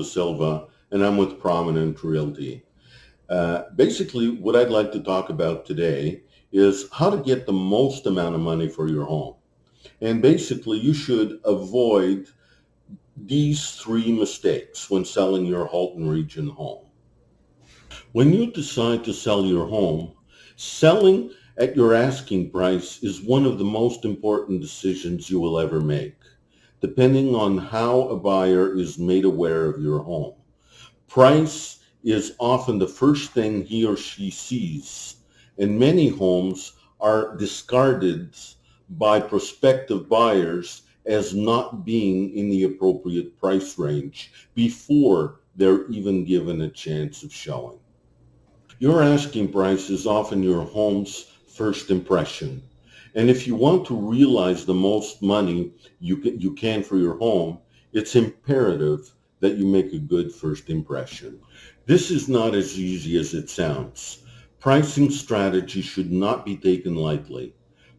Silva, and I'm with Prominent Realty. Basically, what I'd like to talk about today is how to get the most amount of money for your home. And basically, you should avoid these three mistakes when selling your Halton Region home. When you decide to sell your home, selling at your asking price is one of the most important decisions you will ever make, depending on how a buyer is made aware of your home. Price is often the first thing he or she sees, and many homes are discarded by prospective buyers as not being in the appropriate price range before they're even given a chance of showing. Your asking price is often your home's first impression. And if you want to realize the most money you can for your home, it's imperative that you make a good first impression. This is not as easy as it sounds. Pricing strategy should not be taken lightly.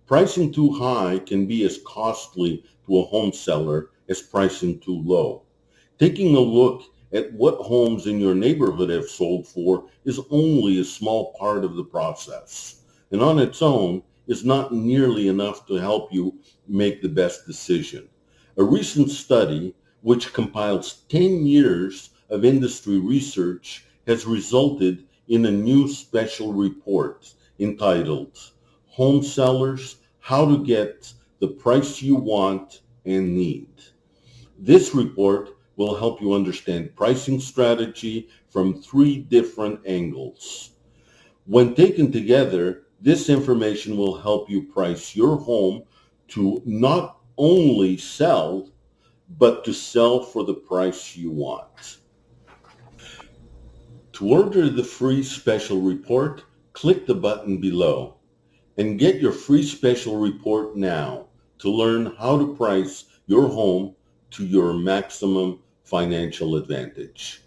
Pricing too high can be as costly to a home seller as pricing too low. Taking a look at what homes in your neighborhood have sold for is only a small part of the process, and on its own is not nearly enough to help you make the best decision. A recent study, which compiles 10 years of industry research, has resulted in a new special report entitled Home Sellers: How to Get the Price You Want and Need. This report will help you understand pricing strategy from three different angles. When taken together, this information will help you price your home to not only sell, but to sell for the price you want. To order the free special report, click the button below and get your free special report now to learn how to price your home to your maximum financial advantage.